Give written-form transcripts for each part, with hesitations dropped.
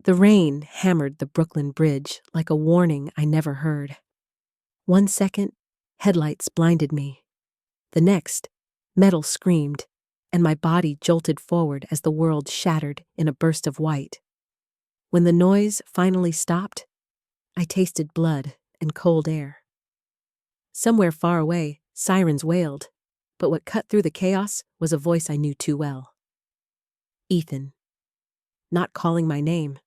The rain hammered the Brooklyn Bridge like a warning I never heard. 1 second, headlights blinded me. The next, metal screamed, and my body jolted forward as the world shattered in a burst of white. When the noise finally stopped, I tasted blood and cold air. Somewhere far away, sirens wailed, but what cut through the chaos was a voice I knew too well. Ethan. Not calling my name,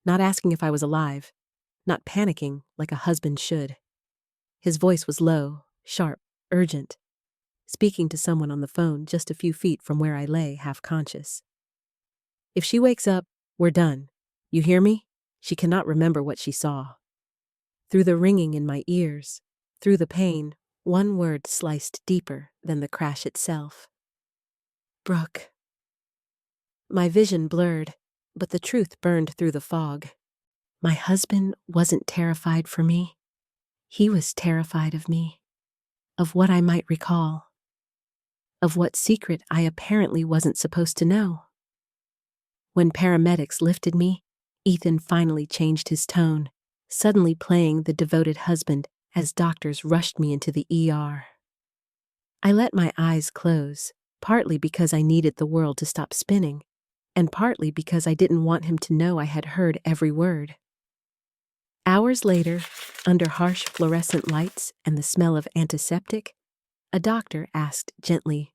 not asking if I was alive, not panicking like a husband should. His voice was low, sharp, urgent, speaking to someone on the phone just a few feet from where I lay, half conscious. If she wakes up, we're done. You hear me? She cannot remember what she saw. Through the ringing in my ears, through the pain, one word sliced deeper than the crash itself. Brooke. My vision blurred, but the truth burned through the fog. My husband wasn't terrified for me. He was terrified of me, of what I might recall, of what secret I apparently wasn't supposed to know. When paramedics lifted me, Ethan finally changed his tone, suddenly playing the devoted husband as doctors rushed me into the ER. I let my eyes close, partly because I needed the world to stop spinning, and partly because I didn't want him to know I had heard every word. Hours later, under harsh fluorescent lights and the smell of antiseptic, a doctor asked gently,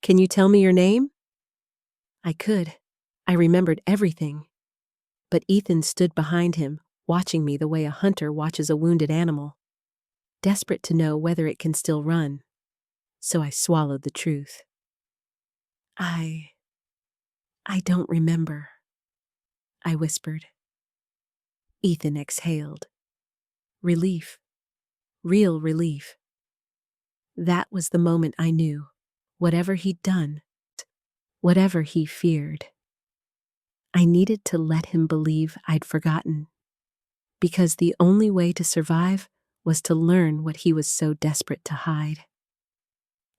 "Can you tell me your name?" I could. I remembered everything. But Ethan stood behind him, watching me the way a hunter watches a wounded animal, desperate to know whether it can still run. So I swallowed the truth. I don't remember, I whispered. Ethan exhaled. Relief. Real relief. That was the moment I knew, whatever he'd done, whatever he feared, I needed to let him believe I'd forgotten, because the only way to survive was to learn what he was so desperate to hide.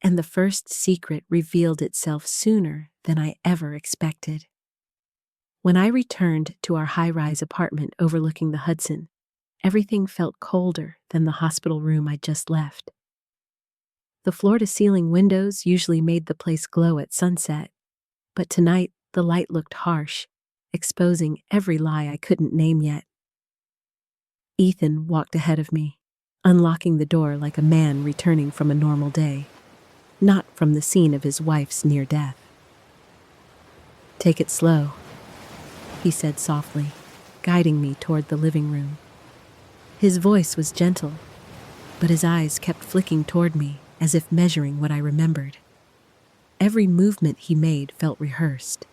And the first secret revealed itself sooner than I ever expected. When I returned to our high-rise apartment overlooking the Hudson, everything felt colder than the hospital room I'd just left. The floor-to-ceiling windows usually made the place glow at sunset, but tonight the light looked harsh, exposing every lie I couldn't name yet. Ethan walked ahead of me, unlocking the door like a man returning from a normal day, not from the scene of his wife's near death. "Take it slow," he said softly, guiding me toward the living room. His voice was gentle, but his eyes kept flicking toward me as if measuring what I remembered. Every movement he made felt rehearsed,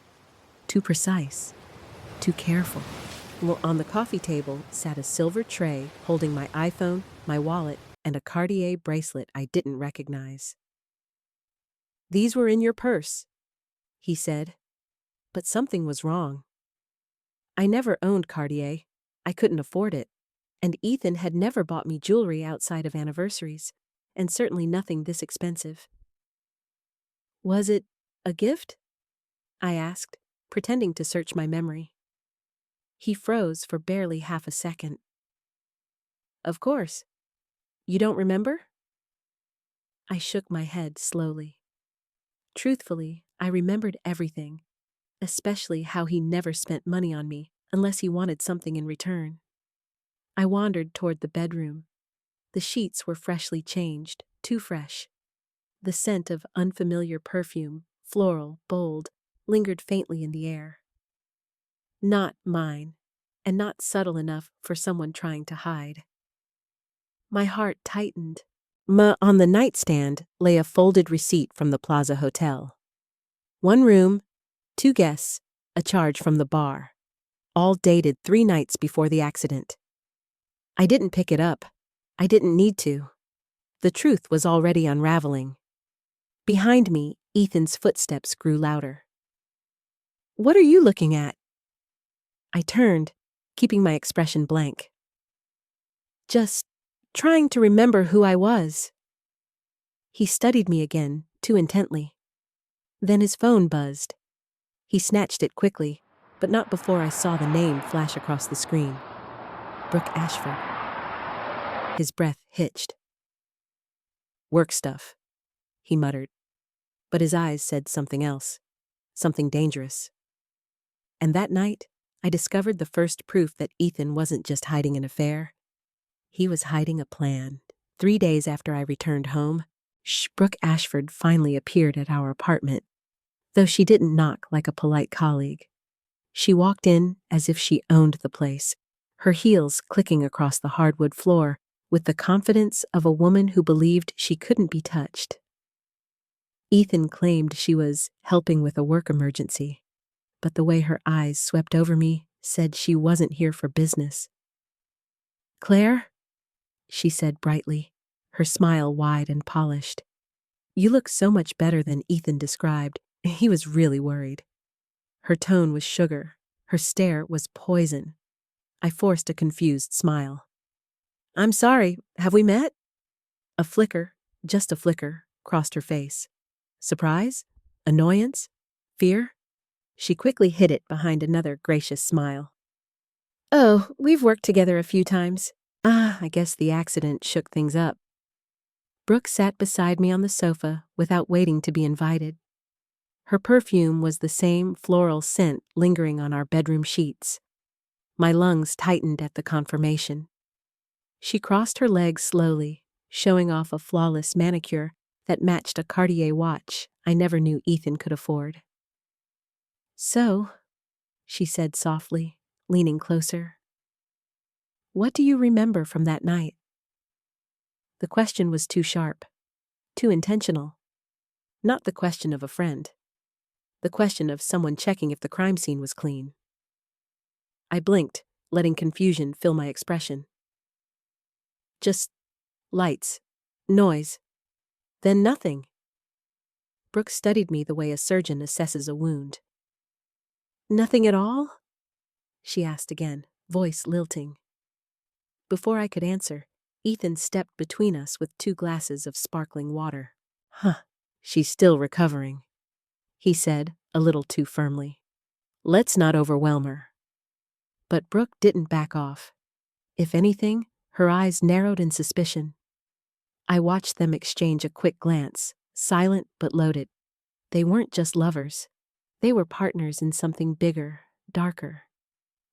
too precise, too careful. On the coffee table sat a silver tray holding my iPhone, my wallet, and a Cartier bracelet I didn't recognize. "These were in your purse," he said, but something was wrong. I never owned Cartier. I couldn't afford it, and Ethan had never bought me jewelry outside of anniversaries, and certainly nothing this expensive. "Was it a gift?" I asked, pretending to search my memory. He froze for barely half a second. "Of course. You don't remember?" I shook my head slowly. Truthfully, I remembered everything, especially how he never spent money on me unless he wanted something in return. I wandered toward the bedroom. The sheets were freshly changed, too fresh. The scent of unfamiliar perfume, floral, bold, lingered faintly in the air. Not mine, and not subtle enough for someone trying to hide. My heart tightened. On the nightstand lay a folded receipt from the Plaza Hotel. 1 room, 2 guests, a charge from the bar. All dated 3 nights before the accident. I didn't pick it up. I didn't need to. The truth was already unraveling. Behind me, Ethan's footsteps grew louder. "What are you looking at?" I turned, keeping my expression blank. "Just trying to remember who I was." He studied me again, too intently. Then his phone buzzed. He snatched it quickly, but not before I saw the name flash across the screen. Brooke Ashford. His breath hitched. "Work stuff," he muttered, but his eyes said something else, something dangerous. And that night, I discovered the first proof that Ethan wasn't just hiding an affair. He was hiding a plan. 3 days after I returned home, Brooke Ashford finally appeared at our apartment, though she didn't knock like a polite colleague. She walked in as if she owned the place, her heels clicking across the hardwood floor with the confidence of a woman who believed she couldn't be touched. Ethan claimed she was helping with a work emergency, but the way her eyes swept over me said she wasn't here for business. "Claire," she said brightly, her smile wide and polished. "You look so much better than Ethan described. He was really worried." Her tone was sugar. Her stare was poison. I forced a confused smile. "I'm sorry, have we met?" A flicker, just a flicker, crossed her face. Surprise? Annoyance? Fear? She quickly hid it behind another gracious smile. "Oh, we've worked together a few times. I guess the accident shook things up." Brooke sat beside me on the sofa without waiting to be invited. Her perfume was the same floral scent lingering on our bedroom sheets. My lungs tightened at the confirmation. She crossed her legs slowly, showing off a flawless manicure that matched a Cartier watch I never knew Ethan could afford. "So," she said softly, leaning closer, "what do you remember from that night?" The question was too sharp, too intentional. Not the question of a friend. The question of someone checking if the crime scene was clean. I blinked, letting confusion fill my expression. "Just lights, noise, then nothing." Brooke studied me the way a surgeon assesses a wound. "Nothing at all?" she asked again, voice lilting. Before I could answer, Ethan stepped between us with 2 glasses of sparkling water. She's still recovering," he said, a little too firmly. "Let's not overwhelm her." But Brooke didn't back off. If anything, her eyes narrowed in suspicion. I watched them exchange a quick glance, silent but loaded. They weren't just lovers. They were partners in something bigger, darker.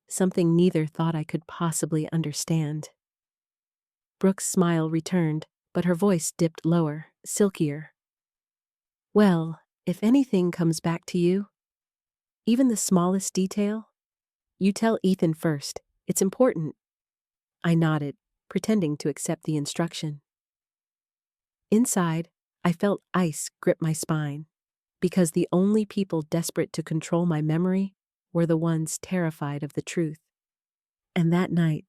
Something neither thought I could possibly understand. Brooke's smile returned, but her voice dipped lower, silkier. "Well, if anything comes back to you, even the smallest detail, you tell Ethan first. It's important." I nodded, pretending to accept the instruction. Inside, I felt ice grip my spine, because the only people desperate to control my memory were the ones terrified of the truth. And that night,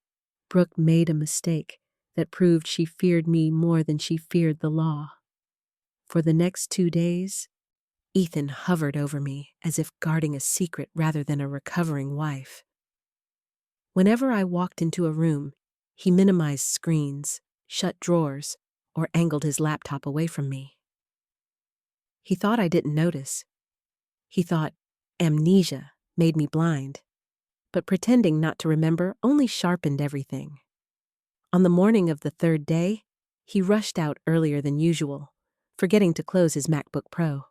Brooke made a mistake that proved she feared me more than she feared the law. For the next 2 days, Ethan hovered over me as if guarding a secret rather than a recovering wife. Whenever I walked into a room, he minimized screens, shut drawers, or angled his laptop away from me. He thought I didn't notice. He thought amnesia made me blind. But pretending not to remember only sharpened everything. On the morning of the 3rd day, he rushed out earlier than usual, forgetting to close his MacBook Pro.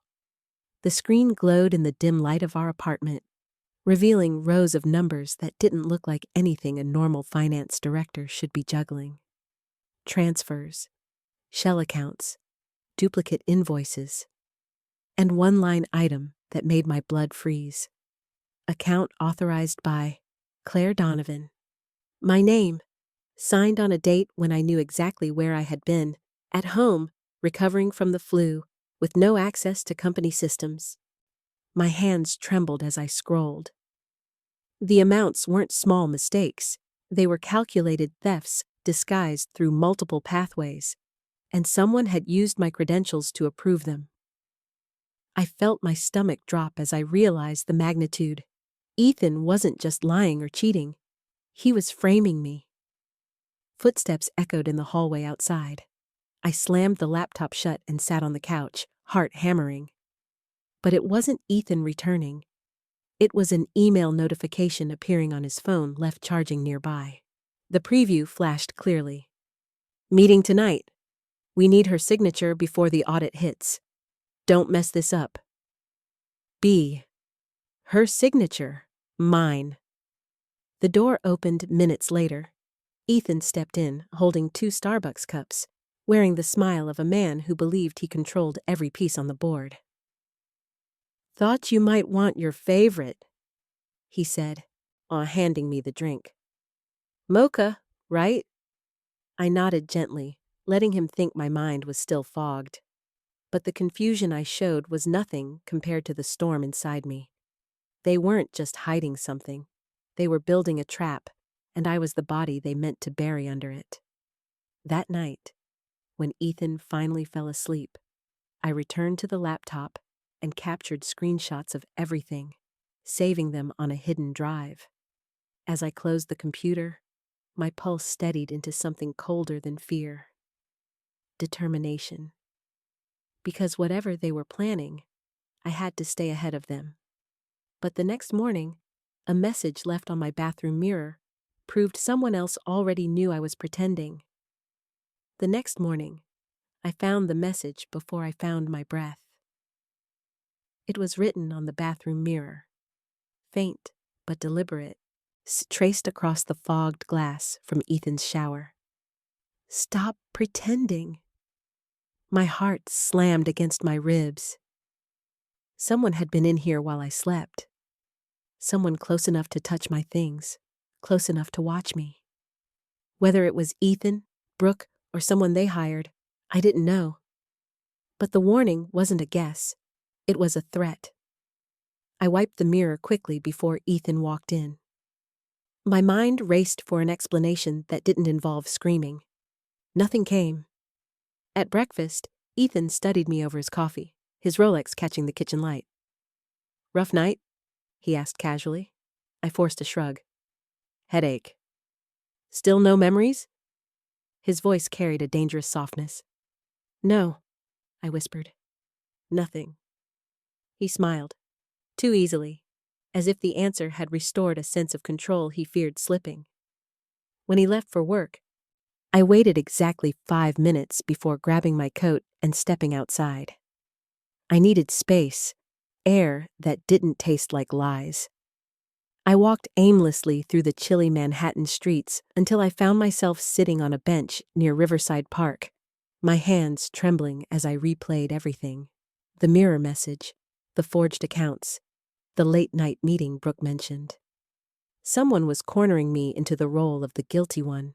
The screen glowed in the dim light of our apartment, revealing rows of numbers that didn't look like anything a normal finance director should be juggling. Transfers, shell accounts, duplicate invoices, and one-line item that made my blood freeze. Account authorized by Claire Donovan. My name, signed on a date when I knew exactly where I had been, at home, recovering from the flu, with no access to company systems. My hands trembled as I scrolled. The amounts weren't small mistakes. They were calculated thefts disguised through multiple pathways, and someone had used my credentials to approve them. I felt my stomach drop as I realized the magnitude. Ethan wasn't just lying or cheating. He was framing me. Footsteps echoed in the hallway outside. I slammed the laptop shut and sat on the couch, heart hammering. But it wasn't Ethan returning. It was an email notification appearing on his phone left charging nearby. The preview flashed clearly. Meeting tonight. We need her signature before the audit hits. Don't mess this up. B. Her signature. Mine. The door opened minutes later. Ethan stepped in, holding 2 Starbucks cups, wearing the smile of a man who believed he controlled every piece on the board. Thought you might want your favorite, he said, handing me the drink. Mocha, right? I nodded gently, letting him think my mind was still fogged. But the confusion I showed was nothing compared to the storm inside me. They weren't just hiding something. They were building a trap, and I was the body they meant to bury under it. That night, when Ethan finally fell asleep, I returned to the laptop and captured screenshots of everything, saving them on a hidden drive. As I closed the computer, my pulse steadied into something colder than fear. Determination. Because whatever they were planning, I had to stay ahead of them. But the next morning, a message left on my bathroom mirror proved someone else already knew I was pretending. The next morning, I found the message before I found my breath. It was written on the bathroom mirror, faint but deliberate, traced across the fogged glass from Ethan's shower. Stop pretending. My heart slammed against my ribs. Someone had been in here while I slept. Someone close enough to touch my things, close enough to watch me. Whether it was Ethan, Brooke, or someone they hired, I didn't know. But the warning wasn't a guess. It was a threat. I wiped the mirror quickly before Ethan walked in. My mind raced for an explanation that didn't involve screaming. Nothing came. At breakfast, Ethan studied me over his coffee, his Rolex catching the kitchen light. Rough night? He asked casually. I forced a shrug. Headache. Still no memories? His voice carried a dangerous softness. No, I whispered. Nothing. He smiled, too easily, as if the answer had restored a sense of control he feared slipping. When he left for work, I waited exactly 5 minutes before grabbing my coat and stepping outside. I needed space, air that didn't taste like lies. I walked aimlessly through the chilly Manhattan streets until I found myself sitting on a bench near Riverside Park, my hands trembling as I replayed everything. The mirror message, the forged accounts, the late-night meeting Brooke mentioned. Someone was cornering me into the role of the guilty one.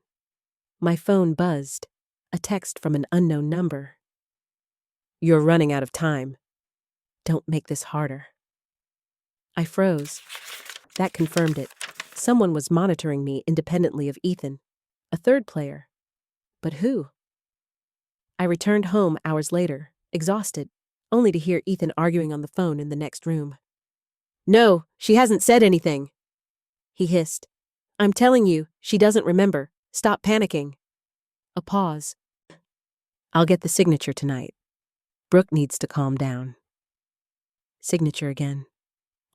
My phone buzzed, a text from an unknown number. You're running out of time. Don't make this harder. I froze. That confirmed it. Someone was monitoring me independently of Ethan, a third player. But who? I returned home hours later, exhausted, only to hear Ethan arguing on the phone in the next room. No, she hasn't said anything, he hissed. I'm telling you, she doesn't remember. Stop panicking. A pause. I'll get the signature tonight. Brooke needs to calm down. Signature again.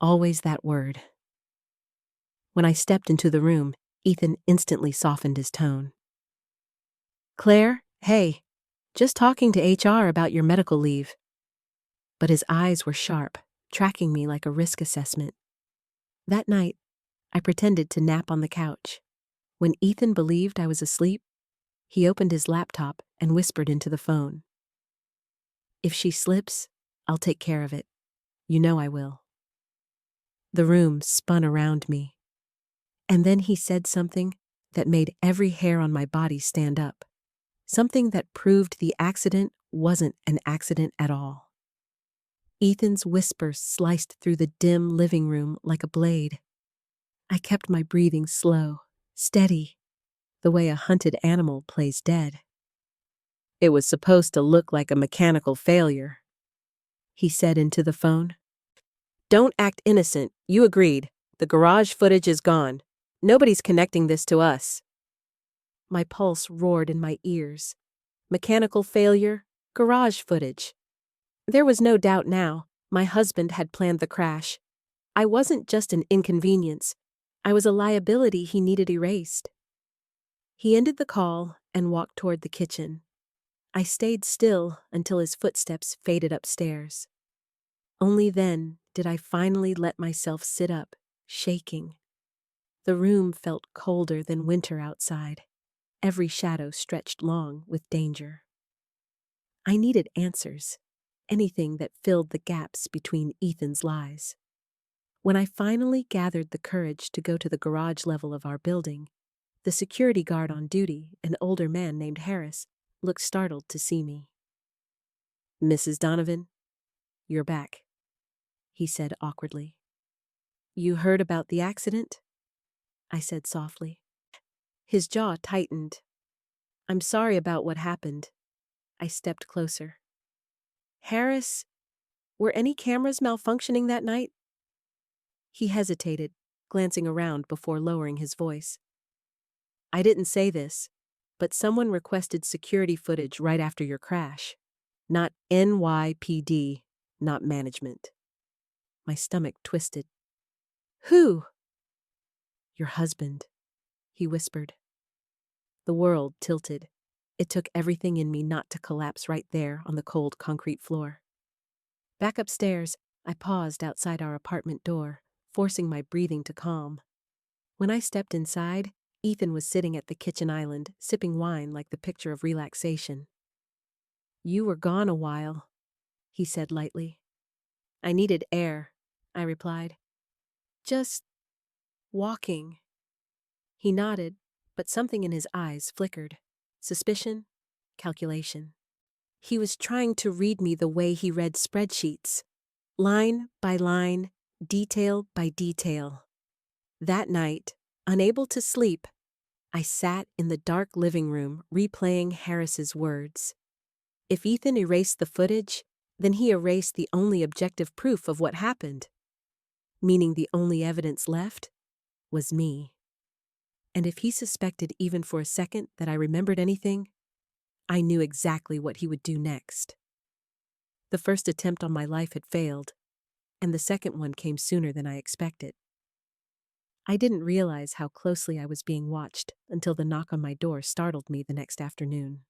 Always that word. When I stepped into the room, Ethan instantly softened his tone. Claire, hey, just talking to HR about your medical leave. But his eyes were sharp, tracking me like a risk assessment. That night, I pretended to nap on the couch. When Ethan believed I was asleep, he opened his laptop and whispered into the phone. If she slips, I'll take care of it. You know I will. The room spun around me. And then he said something that made every hair on my body stand up. Something that proved the accident wasn't an accident at all. Ethan's whisper sliced through the dim living room like a blade. I kept my breathing slow, steady, the way a hunted animal plays dead. It was supposed to look like a mechanical failure, he said into the phone. Don't act innocent. You agreed. The garage footage is gone. Nobody's connecting this to us. My pulse roared in my ears. Mechanical failure, garage footage. There was no doubt now. My husband had planned the crash. I wasn't just an inconvenience. I was a liability he needed erased. He ended the call and walked toward the kitchen. I stayed still until his footsteps faded upstairs. Only then did I finally let myself sit up, shaking. The room felt colder than winter outside. Every shadow stretched long with danger. I needed answers, anything that filled the gaps between Ethan's lies. When I finally gathered the courage to go to the garage level of our building, the security guard on duty, an older man named Harris, looked startled to see me. "Mrs. Donovan, you're back," he said awkwardly. "You heard about the accident?" I said softly. His jaw tightened. "I'm sorry about what happened." I stepped closer. "Harris, were any cameras malfunctioning that night?" He hesitated, glancing around before lowering his voice. "I didn't say this, but someone requested security footage right after your crash. Not NYPD, not management." My stomach twisted. "Who?" "Your husband," he whispered. The world tilted. It took everything in me not to collapse right there on the cold concrete floor. Back upstairs, I paused outside our apartment door, forcing my breathing to calm. When I stepped inside, Ethan was sitting at the kitchen island, sipping wine like the picture of relaxation. "You were gone a while," he said lightly. "I needed air," I replied. "Just walking." He nodded, but something in his eyes flickered. Suspicion, calculation. He was trying to read me the way he read spreadsheets, line by line, detail by detail. That night, unable to sleep, I sat in the dark living room replaying Harris's words. If Ethan erased the footage, then he erased the only objective proof of what happened, meaning the only evidence left was me. And if he suspected even for a second that I remembered anything, I knew exactly what he would do next. The first attempt on my life had failed, and the second one came sooner than I expected. I didn't realize how closely I was being watched until the knock on my door startled me the next afternoon.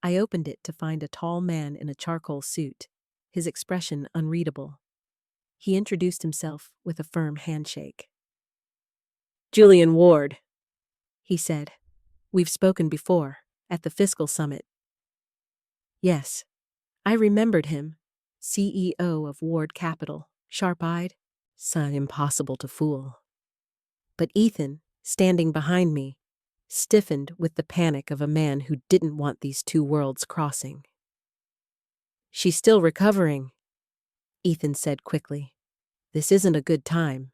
I opened it to find a tall man in a charcoal suit, his expression unreadable. He introduced himself with a firm handshake. "Julian Ward," he said. "We've spoken before, at the fiscal summit." Yes, I remembered him, CEO of Ward Capital, sharp-eyed, son impossible to fool. But Ethan, standing behind me, stiffened with the panic of a man who didn't want these two worlds crossing. "She's still recovering," Ethan said quickly. "This isn't a good time."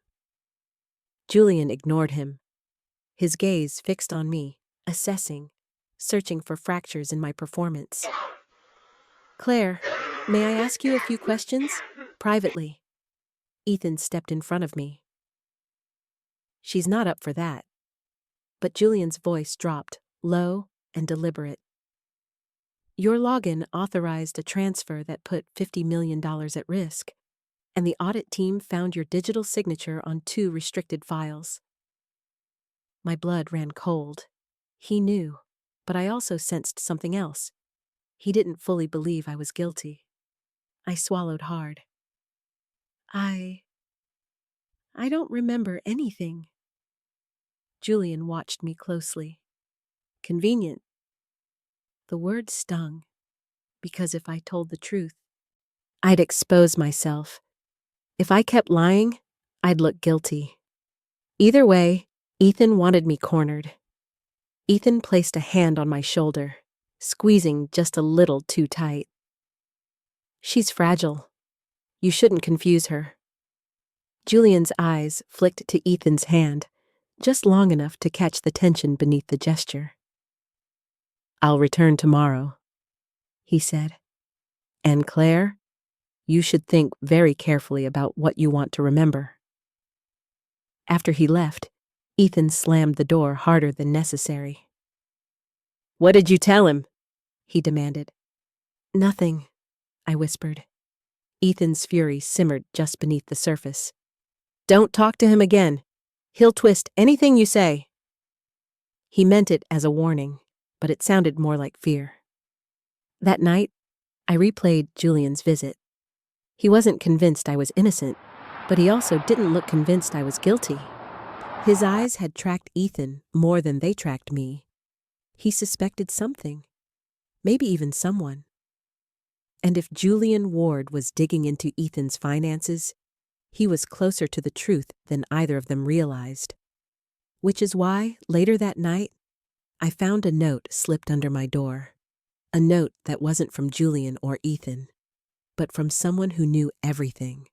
Julian ignored him, his gaze fixed on me, assessing, searching for fractures in my performance. "Claire, may I ask you a few questions? Privately." Ethan stepped in front of me. "She's not up for that." But Julian's voice dropped, low and deliberate. "Your login authorized a transfer that put $50 million at risk, and the audit team found your digital signature on 2 restricted files." My blood ran cold. He knew, but I also sensed something else. He didn't fully believe I was guilty. I swallowed hard. I don't remember anything." Julian watched me closely. Convenient. The word stung, because if I told the truth, I'd expose myself. If I kept lying, I'd look guilty. Either way, Ethan wanted me cornered. Ethan placed a hand on my shoulder, squeezing just a little too tight. "She's fragile. You shouldn't confuse her." Julian's eyes flicked to Ethan's hand, just long enough to catch the tension beneath the gesture. "I'll return tomorrow," he said. "And Claire, you should think very carefully about what you want to remember." After he left, Ethan slammed the door harder than necessary. "What did you tell him?" he demanded. "Nothing," I whispered. Ethan's fury simmered just beneath the surface. Don't talk to him again. He'll twist anything you say. He meant it as a warning, but it sounded more like fear. That night, I replayed Julian's visit. He wasn't convinced I was innocent, but he also didn't look convinced I was guilty. His eyes had tracked Ethan more than they tracked me. He suspected something, maybe even someone. And if Julian Ward was digging into Ethan's finances, he was closer to the truth than either of them realized. Which is why, later that night, I found a note slipped under my door. A note that wasn't from Julian or Ethan, but from someone who knew everything.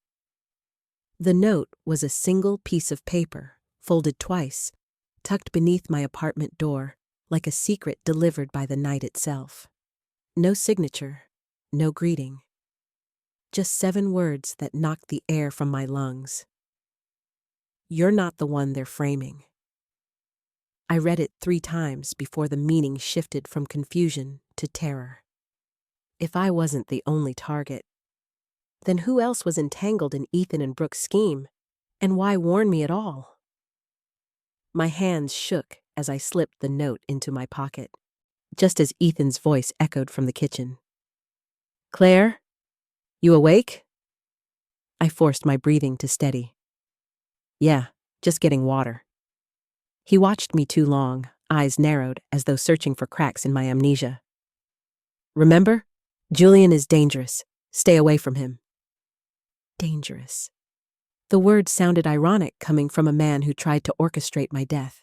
The note was a single piece of paper, folded twice, tucked beneath my apartment door, like a secret delivered by the night itself. No signature, no greeting. Just 7 words that knocked the air from my lungs. You're not the one they're framing. I read it 3 times before the meaning shifted from confusion to terror. If I wasn't the only target, then who else was entangled in Ethan and Brooke's scheme, and why warn me at all? My hands shook as I slipped the note into my pocket, just as Ethan's voice echoed from the kitchen. Claire, you awake? I forced my breathing to steady. Yeah, just getting water. He watched me too long, eyes narrowed as though searching for cracks in my amnesia. Remember? Julian is dangerous. Stay away from him. Dangerous. The word sounded ironic coming from a man who tried to orchestrate my death.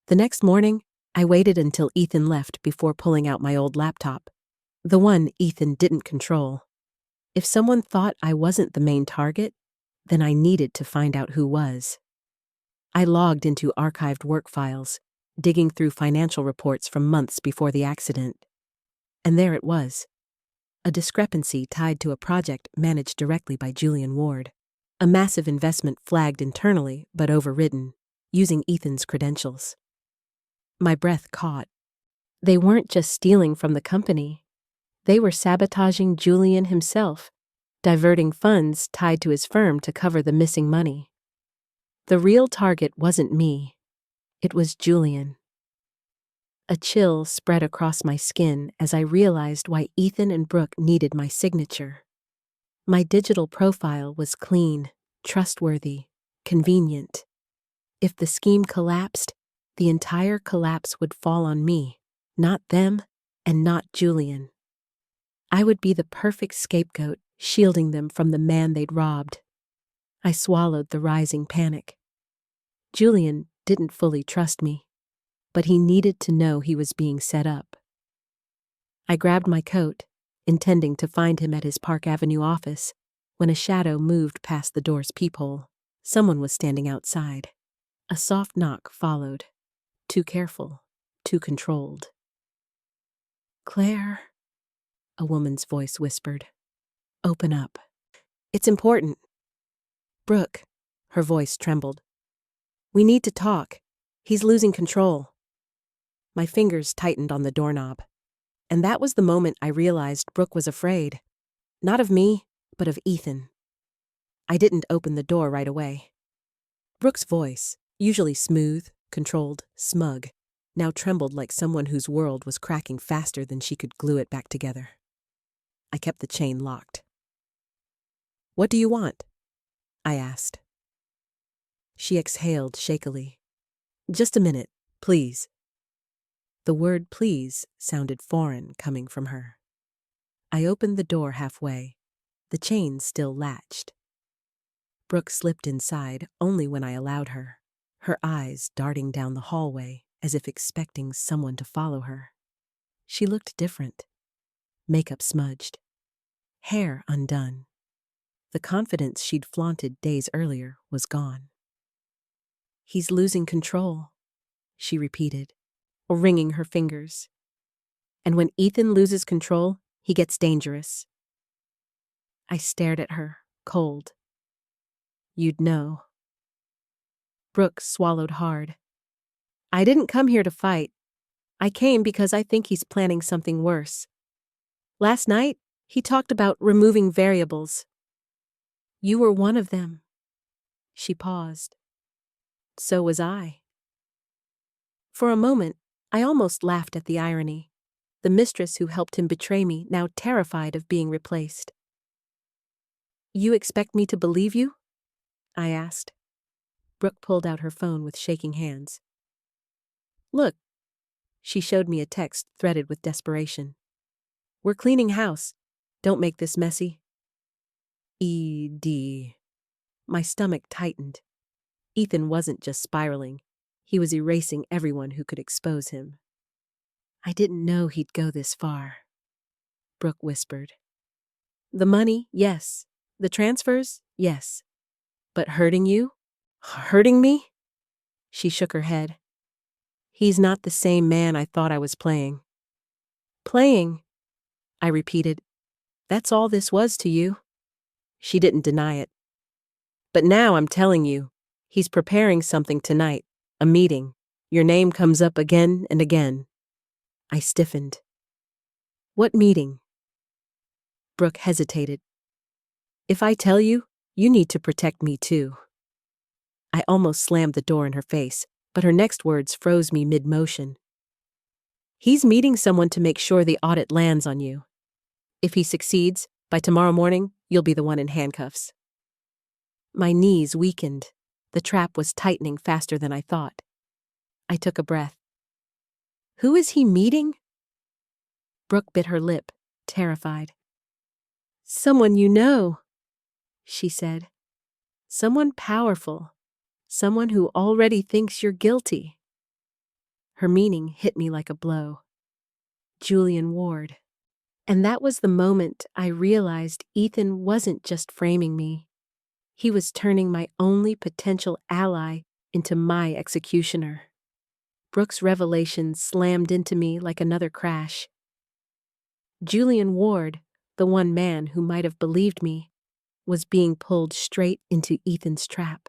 The next morning, I waited until Ethan left before pulling out my old laptop, the one Ethan didn't control. If someone thought I wasn't the main target, then I needed to find out who was. I logged into archived work files, digging through financial reports from months before the accident. And there it was. A discrepancy tied to a project managed directly by Julian Ward. A massive investment flagged internally but overridden, using Ethan's credentials. My breath caught. They weren't just stealing from the company. They were sabotaging Julian himself, diverting funds tied to his firm to cover the missing money. The real target wasn't me. It was Julian. A chill spread across my skin as I realized why Ethan and Brooke needed my signature. My digital profile was clean, trustworthy, convenient. If the scheme collapsed, the entire collapse would fall on me, not them, and not Julian. I would be the perfect scapegoat, shielding them from the man they'd robbed. I swallowed the rising panic. Julian didn't fully trust me, but he needed to know he was being set up. I grabbed my coat, intending to find him at his Park Avenue office, when a shadow moved past the door's peephole. Someone was standing outside. A soft knock followed. Too careful, too controlled. Claire, a woman's voice whispered. Open up. It's important. Brooke, her voice trembled. We need to talk. He's losing control. My fingers tightened on the doorknob. And that was the moment I realized Brooke was afraid. Not of me, but of Ethan. I didn't open the door right away. Brooke's voice, usually smooth, controlled, smug, now trembled like someone whose world was cracking faster than she could glue it back together. I kept the chain locked. What do you want? I asked. She exhaled shakily. Just a minute, please. The word please sounded foreign coming from her. I opened the door halfway, the chain still latched. Brooke slipped inside only when I allowed her, her eyes darting down the hallway as if expecting someone to follow her. She looked different. Makeup smudged. Hair undone. The confidence she'd flaunted days earlier was gone. He's losing control, she repeated, wringing her fingers. And when Ethan loses control, he gets dangerous. I stared at her, cold. You'd know. Brooke swallowed hard. I didn't come here to fight. I came because I think he's planning something worse. Last night, he talked about removing variables. You were one of them. She paused. So was I. For a moment, I almost laughed at the irony. The mistress who helped him betray me, now terrified of being replaced. You expect me to believe you? I asked. Brooke pulled out her phone with shaking hands. Look. She showed me a text threaded with desperation. We're cleaning house. Don't make this messy. E.D. My stomach tightened. Ethan wasn't just spiraling. He was erasing everyone who could expose him. I didn't know he'd go this far. Brooke whispered. The money, yes. The transfers, yes. But hurting you? Hurting me? She shook her head. He's not the same man I thought I was playing. Playing? I repeated. That's all this was to you. She didn't deny it. But now I'm telling you, he's preparing something tonight, a meeting. Your name comes up again and again. I stiffened. What meeting? Brooke hesitated. If I tell you, you need to protect me too. I almost slammed the door in her face, but her next words froze me mid-motion. He's meeting someone to make sure the audit lands on you. If he succeeds, by tomorrow morning, you'll be the one in handcuffs. My knees weakened. The trap was tightening faster than I thought. I took a breath. Who is he meeting? Brooke bit her lip, terrified. Someone you know, she said. Someone powerful. Someone who already thinks you're guilty. Her meaning hit me like a blow. Julian Ward. And that was the moment I realized Ethan wasn't just framing me. He was turning my only potential ally into my executioner. Brooke's revelation slammed into me like another crash. Julian Ward, the one man who might have believed me, was being pulled straight into Ethan's trap.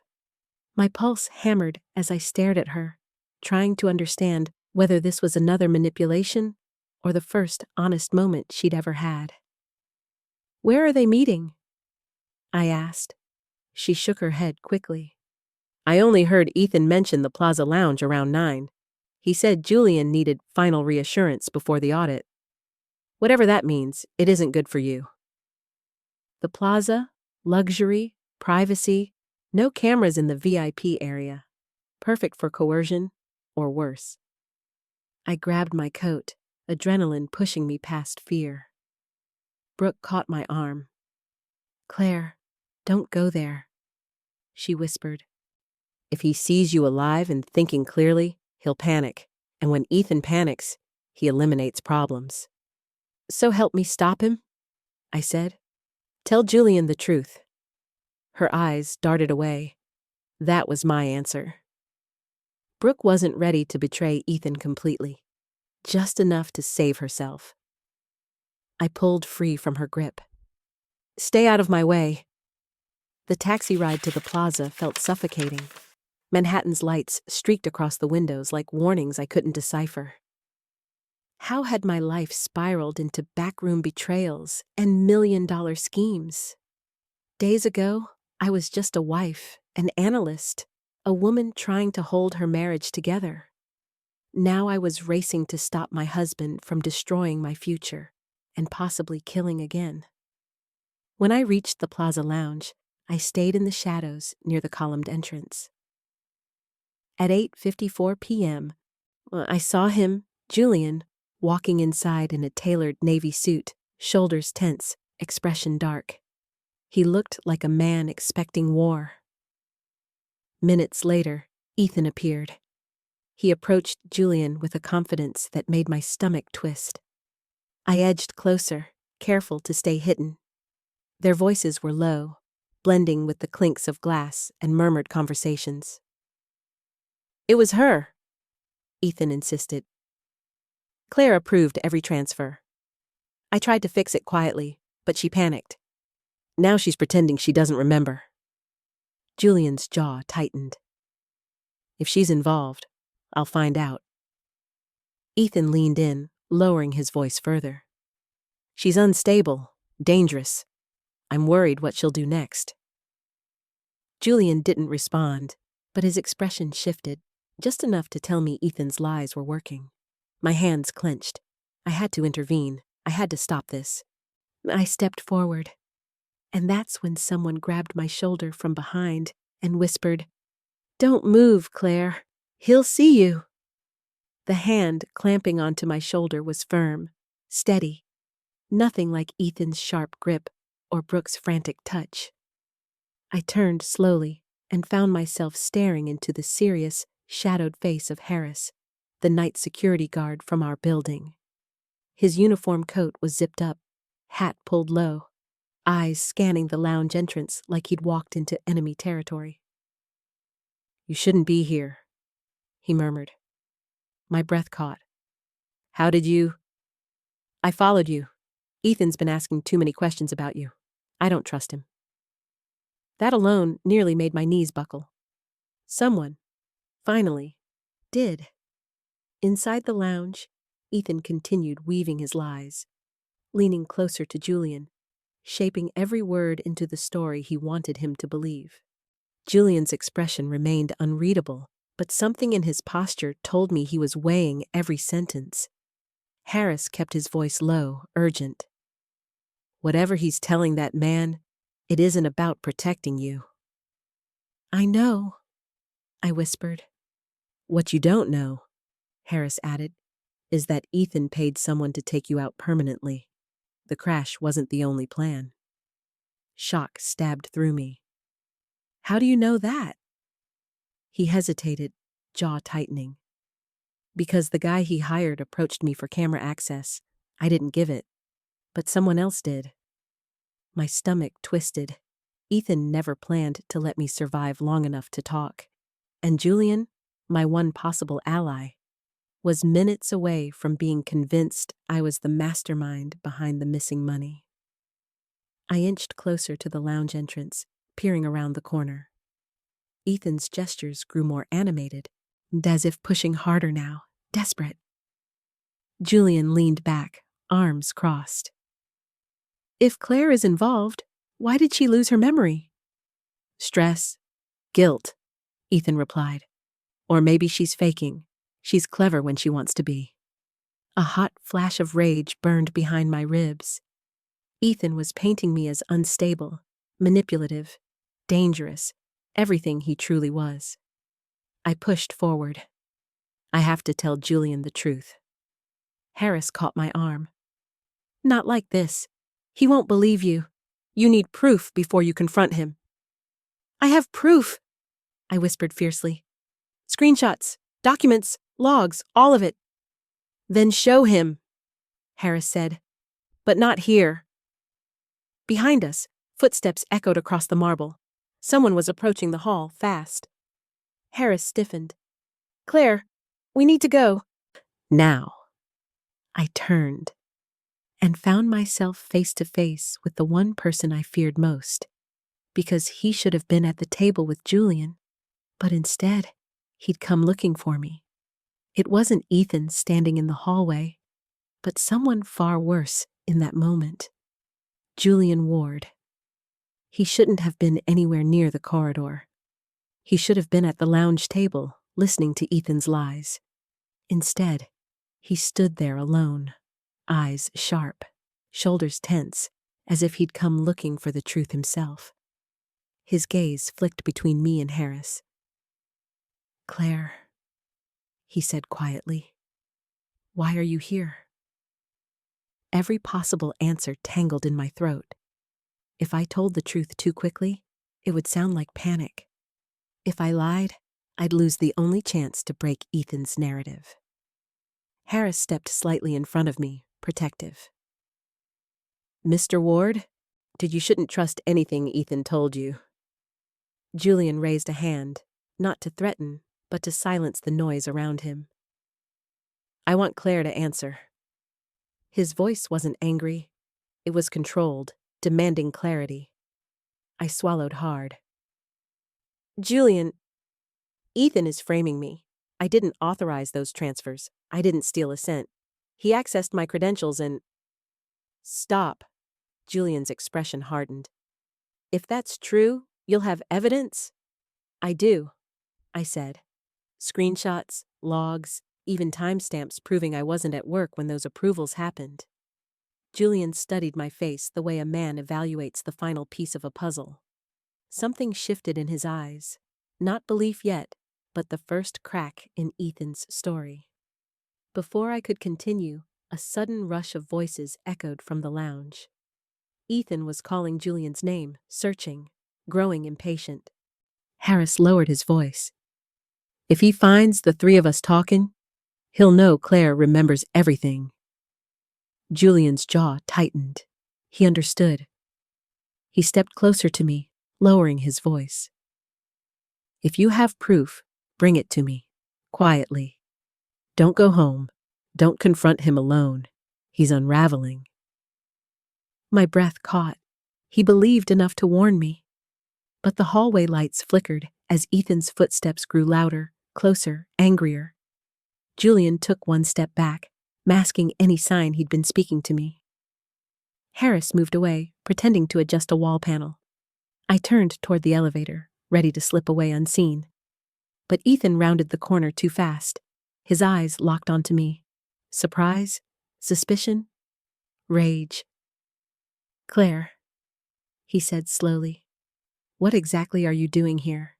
My pulse hammered as I stared at her, trying to understand whether this was another manipulation or the first honest moment she'd ever had. Where are they meeting? I asked. She shook her head quickly. I only heard Ethan mention the Plaza Lounge around 9. He said Julian needed final reassurance before the audit. Whatever that means, it isn't good for you. The Plaza, luxury, privacy, no cameras in the VIP area. Perfect for coercion, or worse. I grabbed my coat, adrenaline pushing me past fear. Brooke caught my arm. Claire, don't go there, she whispered. If he sees you alive and thinking clearly, he'll panic. And when Ethan panics, he eliminates problems. So help me stop him, I said. Tell Julian the truth. Her eyes darted away. That was my answer. Brooke wasn't ready to betray Ethan completely, just enough to save herself. I pulled free from her grip. Stay out of my way. The taxi ride to the plaza felt suffocating. Manhattan's lights streaked across the windows like warnings I couldn't decipher. How had my life spiraled into backroom betrayals and million-dollar schemes? Days ago, I was just a wife, an analyst, a woman trying to hold her marriage together. Now I was racing to stop my husband from destroying my future and possibly killing again. When I reached the Plaza Lounge, I stayed in the shadows near the columned entrance. At 8:54 p.m., I saw him, Julian, walking inside in a tailored navy suit, shoulders tense, expression dark. He looked like a man expecting war. Minutes later, Ethan appeared. He approached Julian with a confidence that made my stomach twist. I edged closer, careful to stay hidden. Their voices were low, blending with the clinks of glass and murmured conversations. It was her, Ethan insisted. Claire approved every transfer. I tried to fix it quietly, but she panicked. Now she's pretending she doesn't remember. Julian's jaw tightened. If she's involved, I'll find out. Ethan leaned in, lowering his voice further. She's unstable, dangerous. I'm worried what she'll do next. Julian didn't respond, but his expression shifted, just enough to tell me Ethan's lies were working. My hands clenched. I had to intervene. I had to stop this. I stepped forward, and that's when someone grabbed my shoulder from behind and whispered, "Don't move, Claire. He'll see you." The hand clamping onto my shoulder was firm, steady, nothing like Ethan's sharp grip or Brooke's frantic touch. I turned slowly and found myself staring into the serious, shadowed face of Harris, the night security guard from our building. His uniform coat was zipped up, hat pulled low, eyes scanning the lounge entrance like he'd walked into enemy territory. "You shouldn't be here," he murmured. My breath caught. "How did you—" "I followed you. Ethan's been asking too many questions about you. I don't trust him." That alone nearly made my knees buckle. Someone, finally, did. Inside the lounge, Ethan continued weaving his lies, leaning closer to Julian, shaping every word into the story he wanted him to believe. Julian's expression remained unreadable, but something in his posture told me he was weighing every sentence. Harris kept his voice low, urgent. "Whatever he's telling that man, it isn't about protecting you." "I know," I whispered. "What you don't know," Harris added, "is that Ethan paid someone to take you out permanently. The crash wasn't the only plan." Shock stabbed through me. "How do you know that?" He hesitated, jaw tightening. "Because the guy he hired approached me for camera access. I didn't give it, but someone else did." My stomach twisted. Ethan never planned to let me survive long enough to talk. And Julian, my one possible ally, was minutes away from being convinced I was the mastermind behind the missing money. I inched closer to the lounge entrance, peering around the corner. Ethan's gestures grew more animated, and as if pushing harder now, desperate. Julian leaned back, arms crossed. "If Claire is involved, why did she lose her memory?" "Stress. Guilt," Ethan replied. "Or maybe she's faking. She's clever when she wants to be." A hot flash of rage burned behind my ribs. Ethan was painting me as unstable, manipulative, dangerous, everything he truly was. I pushed forward. "I have to tell Julian the truth." Harris caught my arm. "Not like this. He won't believe you. You need proof before you confront him." "I have proof," I whispered fiercely. "Screenshots, documents, logs, all of it." "Then show him," Harris said. "But not here." Behind us, footsteps echoed across the marble. Someone was approaching the hall, fast. Harris stiffened. "Claire, we need to go." Now. I turned and found myself face to face with the one person I feared most, because he should have been at the table with Julian, but instead, he'd come looking for me. It wasn't Ethan standing in the hallway, but someone far worse in that moment. Julian Ward. He shouldn't have been anywhere near the corridor. He should have been at the lounge table, listening to Ethan's lies. Instead, he stood there alone, eyes sharp, shoulders tense, as if he'd come looking for the truth himself. His gaze flicked between me and Harris. "Claire," he said quietly, "why are you here?" Every possible answer tangled in my throat. If I told the truth too quickly, it would sound like panic. If I lied, I'd lose the only chance to break Ethan's narrative. Harris stepped slightly in front of me, protective. "Mr. Ward, you shouldn't trust anything Ethan told you." Julian raised a hand, not to threaten, but to silence the noise around him. "I want Claire to answer." His voice wasn't angry. It was controlled, demanding clarity. I swallowed hard. "Julian, Ethan is framing me. I didn't authorize those transfers. I didn't steal a cent. He accessed my credentials and—" "Stop." Julian's expression hardened. "If that's true, You'll have evidence? I do, I said. Screenshots, logs, even timestamps proving I wasn't at work when those approvals happened. Julian studied my face the way a man evaluates the final piece of a puzzle. Something shifted in his eyes. Not belief yet, but the first crack in Ethan's story. Before I could continue, a sudden rush of voices echoed from the lounge. Ethan was calling Julian's name, searching, growing impatient. Harris lowered his voice. If he finds the three of us talking, he'll know Claire remembers everything. Julian's jaw tightened. He understood. He stepped closer to me, lowering his voice. If you have proof, bring it to me, quietly. Don't go home. Don't confront him alone. He's unraveling. My breath caught. He believed enough to warn me. But the hallway lights flickered as Ethan's footsteps grew louder, closer, angrier. Julian took one step back, masking any sign he'd been speaking to me. Harris moved away, pretending to adjust a wall panel. I turned toward the elevator, ready to slip away unseen. But Ethan rounded the corner too fast. His eyes locked onto me. Surprise? Suspicion? Rage. Claire, he said slowly, what exactly are you doing here?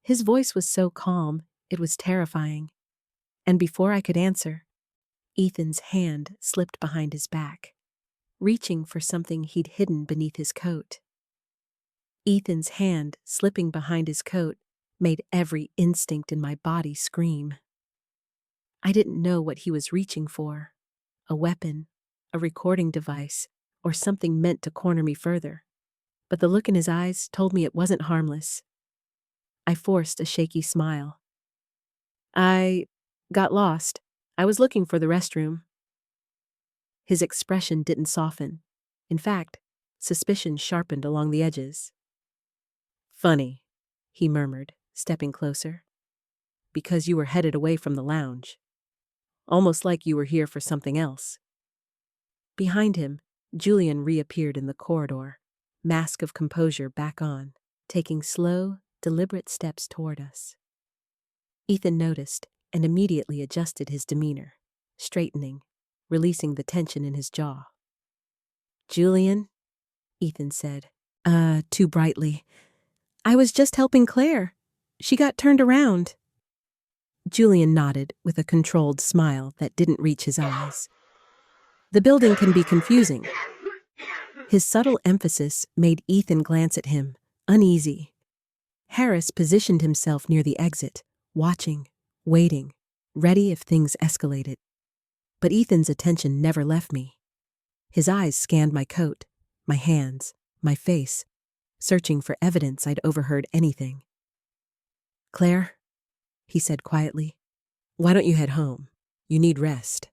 His voice was so calm, it was terrifying. And before I could answer, Ethan's hand slipped behind his back, reaching for something he'd hidden beneath his coat. Ethan's hand slipping behind his coat made every instinct in my body scream. I didn't know what he was reaching for. A weapon, a recording device, or something meant to corner me further. But the look in his eyes told me it wasn't harmless. I forced a shaky smile. I got lost. I was looking for the restroom. His expression didn't soften. In fact, suspicion sharpened along the edges. Funny, he murmured, stepping closer. Because you were headed away from the lounge. Almost like you were here for something else. Behind him, Julian reappeared in the corridor, mask of composure back on, taking slow, deliberate steps toward us. Ethan noticed and immediately adjusted his demeanor, straightening, releasing the tension in his jaw. Julian, Ethan said, too brightly. I was just helping Claire. She got turned around. Julian nodded with a controlled smile that didn't reach his eyes. The building can be confusing. His subtle emphasis made Ethan glance at him, uneasy. Harris positioned himself near the exit, watching, waiting, ready if things escalated. But Ethan's attention never left me. His eyes scanned my coat, my hands, my face, searching for evidence I'd overheard anything. Claire, he said quietly, why don't you head home? You need rest.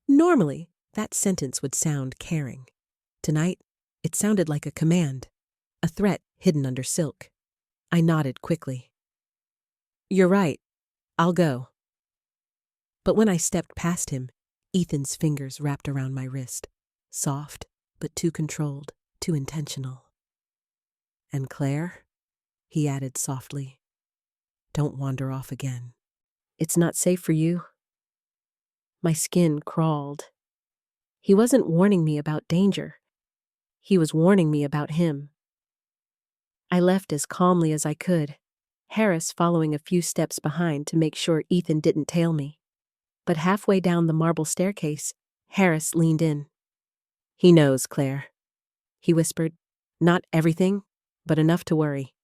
Normally, that sentence would sound caring. Tonight, it sounded like a command, a threat hidden under silk. I nodded quickly. You're right. I'll go. But when I stepped past him, Ethan's fingers wrapped around my wrist, soft, but too controlled, too intentional. And Claire, he added softly, don't wander off again. It's not safe for you. My skin crawled. He wasn't warning me about danger. He was warning me about him. I left as calmly as I could, Harris following a few steps behind to make sure Ethan didn't tail me. But halfway down the marble staircase, Harris leaned in. He knows, Claire, he whispered. Not everything, but enough to worry.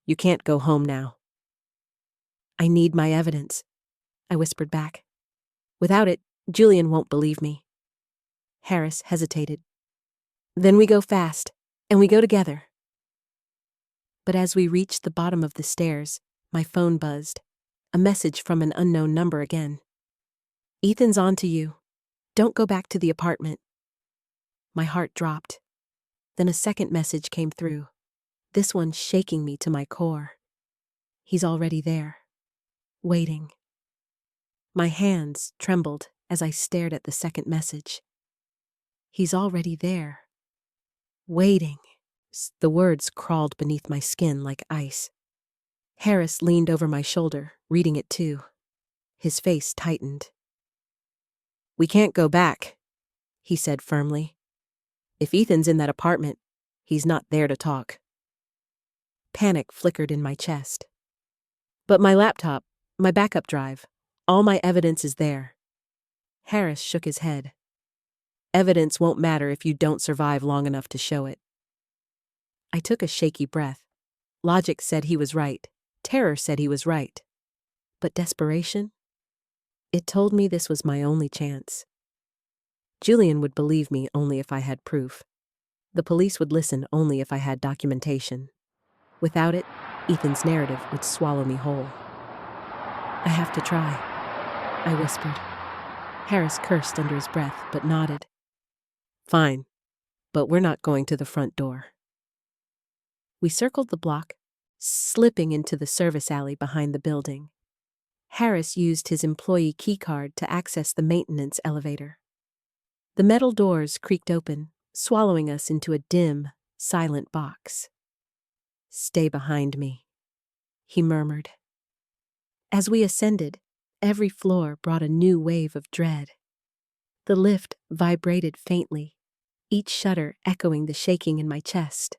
You can't go home now. I need my evidence, I whispered back. Without it, Julian won't believe me. Harris hesitated. Then we go fast, and we go together. But as we reached the bottom of the stairs, my phone buzzed. A message from an unknown number again. Ethan's on to you. Don't go back to the apartment. My heart dropped. Then a second message came through, this one shaking me to my core. He's already there, waiting. My hands trembled as I stared at the second message. He's already there, waiting. The words crawled beneath my skin like ice. Harris leaned over my shoulder, reading it too. His face tightened. "We can't go back," he said firmly. "If Ethan's in that apartment, he's not there to talk." Panic flickered in my chest. "But my laptop, my backup drive, all my evidence is there." Harris shook his head. "Evidence won't matter if you don't survive long enough to show it." I took a shaky breath. Logic said he was right. Terror said he was right. But desperation? It told me this was my only chance. Julian would believe me only if I had proof. The police would listen only if I had documentation. Without it, Ethan's narrative would swallow me whole. "I have to try," I whispered. Harris cursed under his breath, but nodded. "Fine, but we're not going to the front door." We circled the block, slipping into the service alley behind the building. Harris used his employee keycard to access the maintenance elevator. The metal doors creaked open, swallowing us into a dim, silent box. "Stay behind me," he murmured. As we ascended, every floor brought a new wave of dread. The lift vibrated faintly, each shutter echoing the shaking in my chest.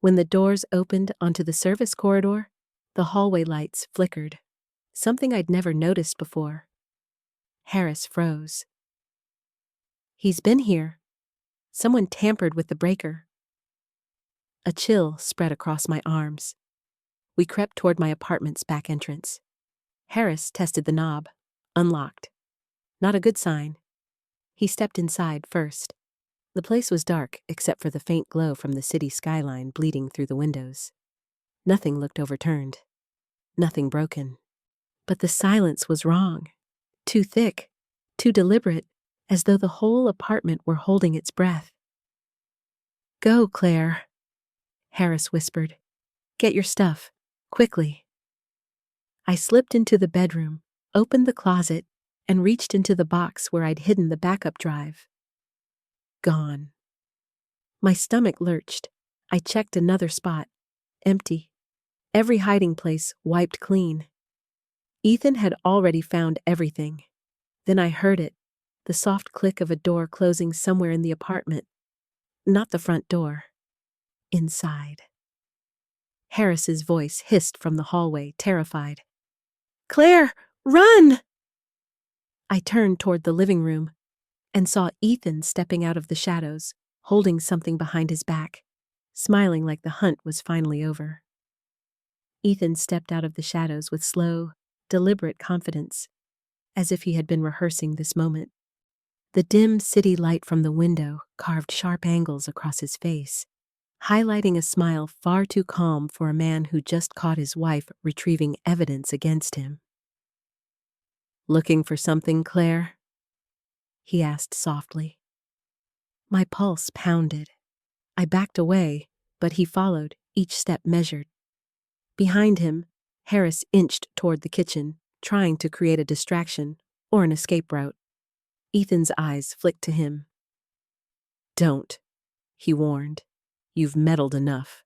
When the doors opened onto the service corridor, the hallway lights flickered, something I'd never noticed before. Harris froze. "He's been here. Someone tampered with the breaker." A chill spread across my arms. We crept toward my apartment's back entrance. Harris tested the knob. Unlocked. Not a good sign. He stepped inside first. The place was dark except for the faint glow from the city skyline bleeding through the windows. Nothing looked overturned. Nothing broken. But the silence was wrong. Too thick. Too deliberate, as though the whole apartment were holding its breath. "Go, Claire," Harris whispered. "Get your stuff. Quickly." I slipped into the bedroom, opened the closet, and reached into the box where I'd hidden the backup drive. Gone. My stomach lurched. I checked another spot. Empty. Every hiding place wiped clean. Ethan had already found everything. Then I heard it, the soft click of a door closing somewhere in the apartment. Not the front door. Inside. Harris's voice hissed from the hallway, terrified. "Claire, run!" I turned toward the living room and saw Ethan stepping out of the shadows, holding something behind his back, smiling like the hunt was finally over. Ethan stepped out of the shadows with slow, deliberate confidence, as if he had been rehearsing this moment. The dim city light from the window carved sharp angles across his face, highlighting a smile far too calm for a man who just caught his wife retrieving evidence against him. "Looking for something, Claire?" he asked softly. My pulse pounded. I backed away, but he followed, each step measured. Behind him, Harris inched toward the kitchen, trying to create a distraction or an escape route. Ethan's eyes flicked to him. "Don't," he warned. "You've meddled enough."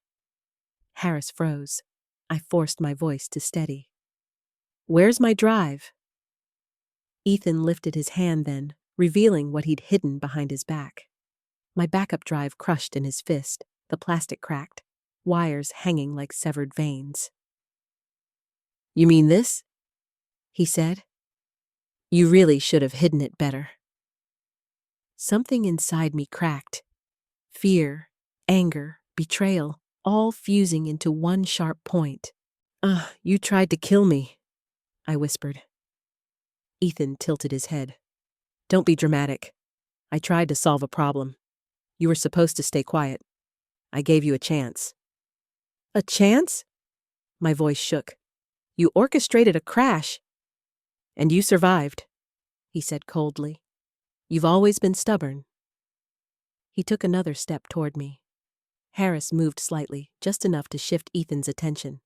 Harris froze. I forced my voice to steady. "Where's my drive?" Ethan lifted his hand then, revealing what he'd hidden behind his back. My backup drive crushed in his fist, the plastic cracked, wires hanging like severed veins. "You mean this?" he said. "You really should have hidden it better." Something inside me cracked. Fear, anger, betrayal, all fusing into one sharp point. You tried to kill me," I whispered. Ethan tilted his head. "Don't be dramatic. I tried to solve a problem. You were supposed to stay quiet. I gave you a chance." "A chance?" My voice shook. "You orchestrated a crash." "And you survived," he said coldly. "You've always been stubborn." He took another step toward me. Harris moved slightly, just enough to shift Ethan's attention.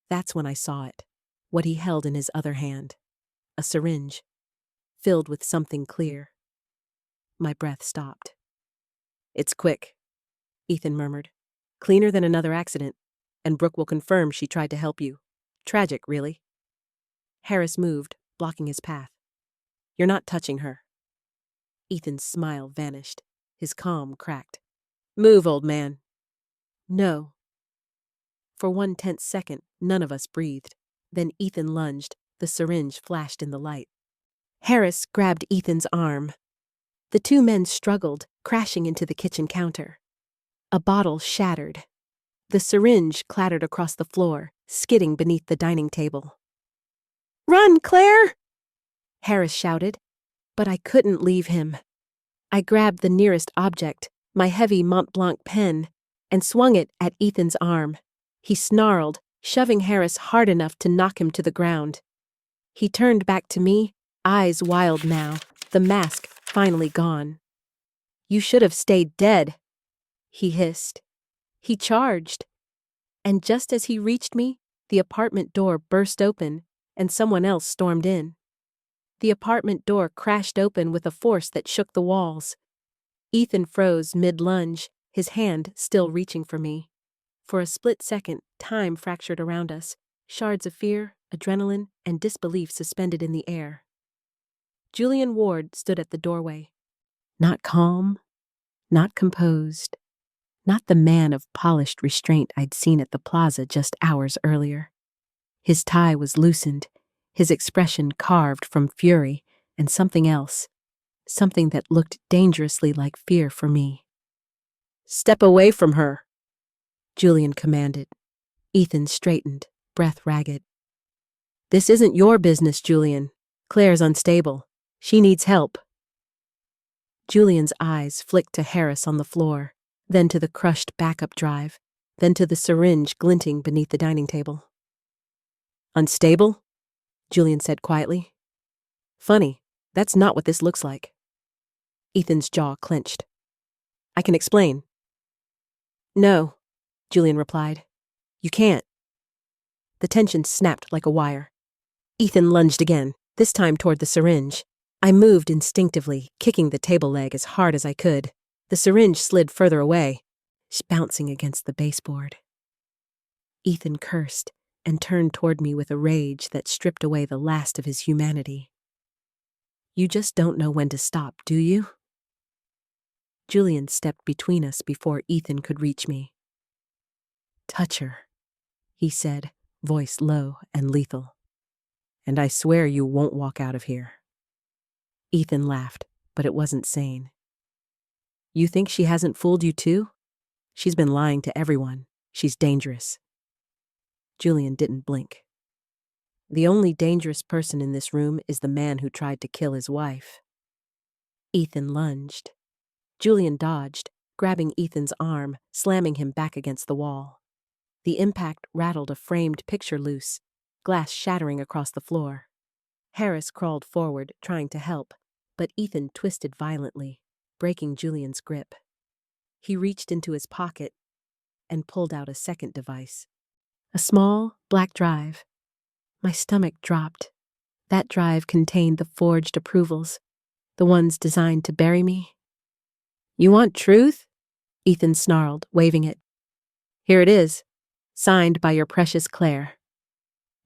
That's when I saw it, what he held in his other hand. A syringe, filled with something clear. My breath stopped. "It's quick," Ethan murmured. Cleaner than another accident. And Brooke will confirm she tried to help you. Tragic, really. Harris moved, blocking his path. You're not touching her. Ethan's smile vanished. His calm cracked. Move, old man. No. For one tense second, none of us breathed. Then Ethan lunged. The syringe flashed in the light. Harris grabbed Ethan's arm. The two men struggled, crashing into the kitchen counter. A bottle shattered. The syringe clattered across the floor, skidding beneath the dining table. Run, Claire! Harris shouted, but I couldn't leave him. I grabbed the nearest object, my heavy Mont Blanc pen, and swung it at Ethan's arm. He snarled, shoving Harris hard enough to knock him to the ground. He turned back to me, eyes wild now, the mask finally gone. You should have stayed dead, he hissed. He charged. And just as he reached me, the apartment door burst open, and someone else stormed in. The apartment door crashed open with a force that shook the walls. Ethan froze mid-lunge, his hand still reaching for me. For a split second, time fractured around us, shards of fear, adrenaline, and disbelief suspended in the air. Julian Ward stood at the doorway. Not calm, not composed, not the man of polished restraint I'd seen at the plaza just hours earlier. His tie was loosened, his expression carved from fury and something else, something that looked dangerously like fear for me. Step away from her, Julian commanded. Ethan straightened, breath ragged. This isn't your business, Julian. Claire's unstable. She needs help. Julian's eyes flicked to Harris on the floor, then to the crushed backup drive, then to the syringe glinting beneath the dining table. Unstable? Julian said quietly. Funny, that's not what this looks like. Ethan's jaw clenched. I can explain. No, Julian replied. You can't. The tension snapped like a wire. Ethan lunged again, this time toward the syringe. I moved instinctively, kicking the table leg as hard as I could. The syringe slid further away, bouncing against the baseboard. Ethan cursed and turned toward me with a rage that stripped away the last of his humanity. You just don't know when to stop, do you? Julian stepped between us before Ethan could reach me. Touch her, he said, voice low and lethal. And I swear you won't walk out of here. Ethan laughed, but it wasn't sane. You think she hasn't fooled you too? She's been lying to everyone. She's dangerous. Julian didn't blink. The only dangerous person in this room is the man who tried to kill his wife. Ethan lunged. Julian dodged, grabbing Ethan's arm, slamming him back against the wall. The impact rattled a framed picture loose, glass shattering across the floor. Harris crawled forward, trying to help, but Ethan twisted violently, breaking Julian's grip. He reached into his pocket and pulled out a second device. A small, black drive. My stomach dropped. That drive contained the forged approvals, the ones designed to bury me. You want truth? Ethan snarled, waving it. Here it is, signed by your precious Claire.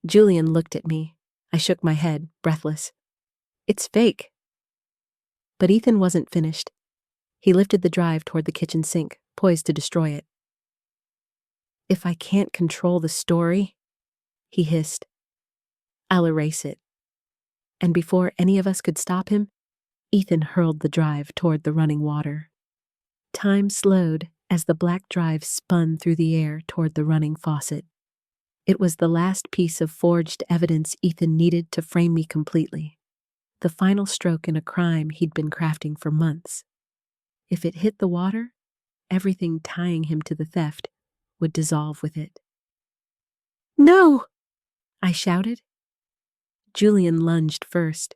Julian looked at me. I shook my head, breathless. It's fake. But Ethan wasn't finished. He lifted the drive toward the kitchen sink, poised to destroy it. If I can't control the story, he hissed, I'll erase it. And before any of us could stop him, Ethan hurled the drive toward the running water. Time slowed as the black drive spun through the air toward the running faucet. It was the last piece of forged evidence Ethan needed to frame me completely. The final stroke in a crime he'd been crafting for months. If it hit the water, everything tying him to the theft would dissolve with it. No! I shouted. Julian lunged first,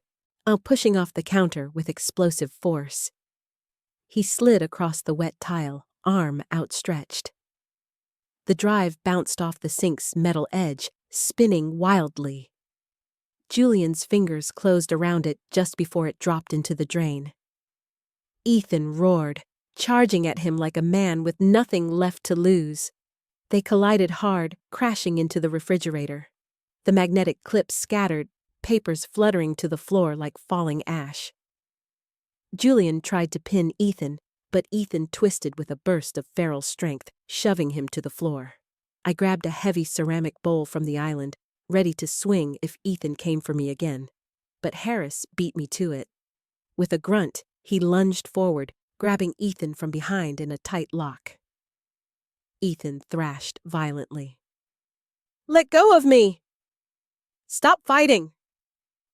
pushing off the counter with explosive force. He slid across the wet tile, arm outstretched. The drive bounced off the sink's metal edge, spinning wildly. Julian's fingers closed around it just before it dropped into the drain. Ethan roared, charging at him like a man with nothing left to lose. They collided hard, crashing into the refrigerator. The magnetic clips scattered, papers fluttering to the floor like falling ash. Julian tried to pin Ethan, but Ethan twisted with a burst of feral strength, shoving him to the floor. I grabbed a heavy ceramic bowl from the island, ready to swing if Ethan came for me again. But Harris beat me to it. With a grunt, he lunged forward, grabbing Ethan from behind in a tight lock. Ethan thrashed violently. "Let go of me!" "Stop fighting!"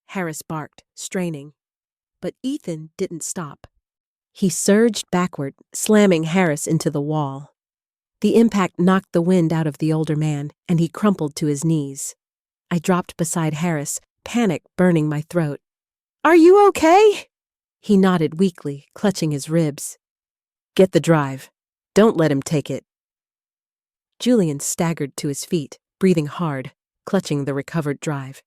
Harris barked, straining. But Ethan didn't stop. He surged backward, slamming Harris into the wall. The impact knocked the wind out of the older man, and he crumpled to his knees. I dropped beside Harris, panic burning my throat. "Are you okay?" He nodded weakly, clutching his ribs. "Get the drive. Don't let him take it." Julian staggered to his feet, breathing hard, clutching the recovered drive.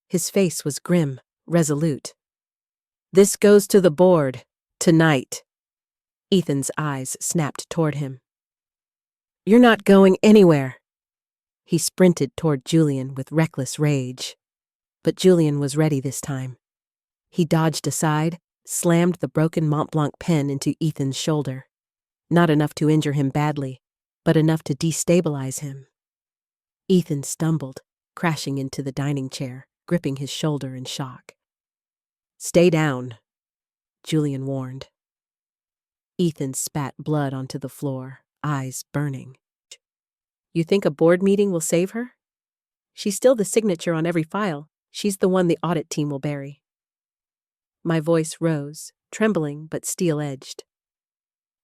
His face was grim, resolute. "This goes to the board. Tonight." Ethan's eyes snapped toward him. "You're not going anywhere." He sprinted toward Julian with reckless rage. But Julian was ready this time. He dodged aside, slammed the broken Mont Blanc pen into Ethan's shoulder. Not enough to injure him badly, but enough to destabilize him. Ethan stumbled, crashing into the dining chair, gripping his shoulder in shock. "Stay down," Julian warned. Ethan spat blood onto the floor, eyes burning. "You think a board meeting will save her? She's still the signature on every file. She's the one the audit team will bury." My voice rose, trembling but steel-edged.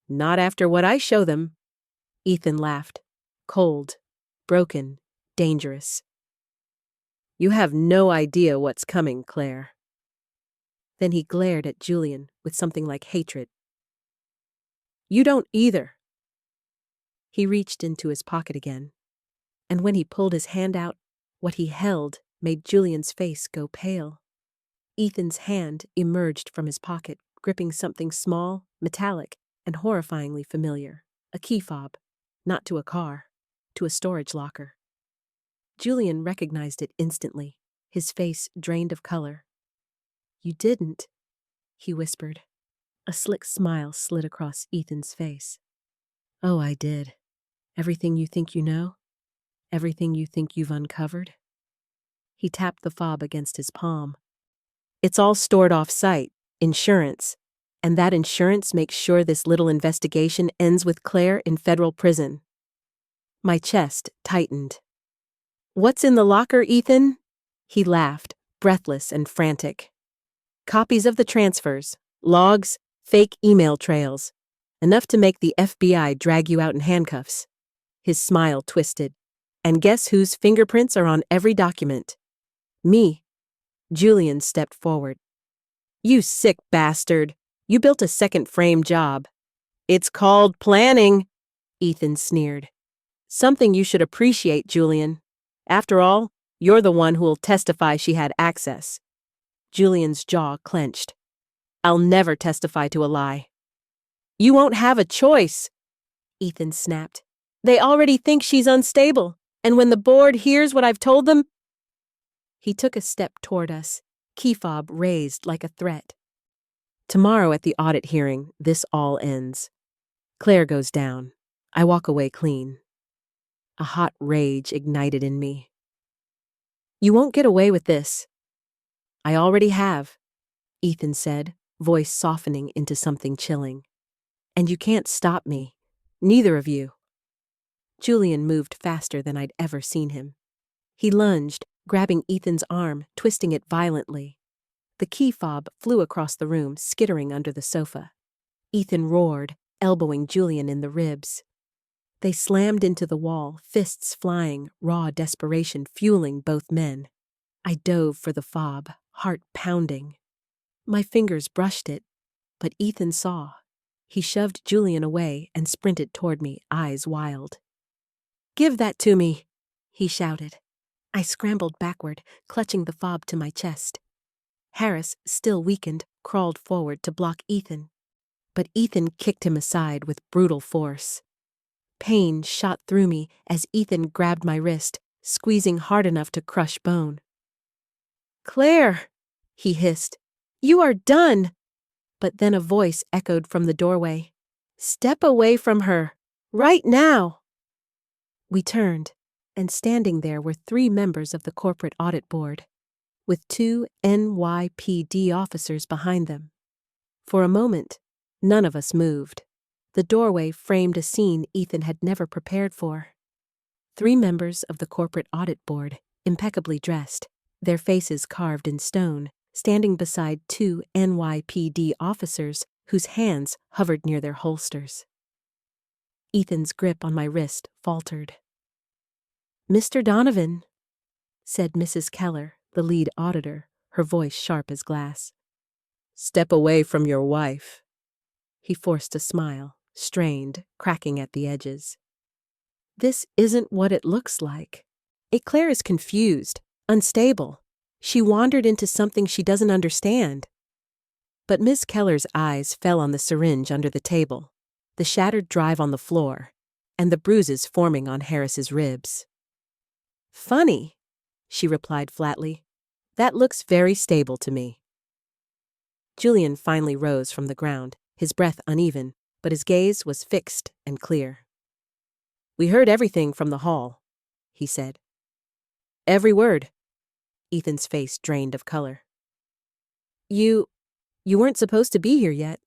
"Not after what I show them." Ethan laughed, cold, broken, dangerous. "You have no idea what's coming, Claire." Then he glared at Julian with something like hatred. "You don't either." He reached into his pocket again, and when he pulled his hand out, what he held made Julian's face go pale. Ethan's hand emerged from his pocket, gripping something small, metallic, and horrifyingly familiar. A key fob, not to a car, to a storage locker. Julian recognized it instantly, his face drained of color. "You didn't," he whispered. A slick smile slid across Ethan's face. "Oh, I did. Everything you think you know? Everything you think you've uncovered?" He tapped the fob against his palm. "It's all stored off-site, insurance, and that insurance makes sure this little investigation ends with Claire in federal prison." My chest tightened. "What's in the locker, Ethan?" He laughed, breathless and frantic. "Copies of the transfers, logs, fake email trails. Enough to make the FBI drag you out in handcuffs." His smile twisted. "And guess whose fingerprints are on every document?" "Me." Julian stepped forward. "You sick bastard. You built a second frame job." "It's called planning," Ethan sneered. "Something you should appreciate, Julian. After all, you're the one who'll testify she had access." Julian's jaw clenched. "I'll never testify to a lie." "You won't have a choice," Ethan snapped. "They already think she's unstable, and when the board hears what I've told them—" He took a step toward us, key fob raised like a threat. "Tomorrow at the audit hearing, this all ends. Claire goes down. I walk away clean." A hot rage ignited in me. "You won't get away with this." "I already have," Ethan said, voice softening into something chilling. "And you can't stop me. Neither of you." Julian moved faster than I'd ever seen him. He lunged, grabbing Ethan's arm, twisting it violently. The key fob flew across the room, skittering under the sofa. Ethan roared, elbowing Julian in the ribs. They slammed into the wall, fists flying, raw desperation fueling both men. I dove for the fob, heart pounding. My fingers brushed it, but Ethan saw. He shoved Julian away and sprinted toward me, eyes wild. "Give that to me," he shouted. I scrambled backward, clutching the fob to my chest. Harris, still weakened, crawled forward to block Ethan. but Ethan kicked him aside with brutal force. Pain shot through me as Ethan grabbed my wrist, squeezing hard enough to crush bone. "Claire," he hissed, "you are done!" But then a voice echoed from the doorway. "Step away from her, right now!" We turned, and standing there were 3 members of the corporate audit board, with 2 NYPD officers behind them. For a moment, none of us moved. The doorway framed a scene Ethan had never prepared for. 3 members of the corporate audit board, impeccably dressed, their faces carved in stone, standing beside 2 NYPD officers whose hands hovered near their holsters. Ethan's grip on my wrist faltered. "Mr. Donovan," said Mrs. Keller, the lead auditor, her voice sharp as glass. "Step away from your wife." He forced a smile, strained, cracking at the edges. "This isn't what it looks like. Claire is confused, unstable. She wandered into something she doesn't understand." But Miss Keller's eyes fell on the syringe under the table, the shattered drive on the floor, and the bruises forming on Harris's ribs. "Funny," she replied flatly. "That looks very stable to me." Julian finally rose from the ground, his breath uneven, but his gaze was fixed and clear. "We heard everything from the hall," he said. "Every word." Ethan's face drained of color. You weren't supposed to be here yet."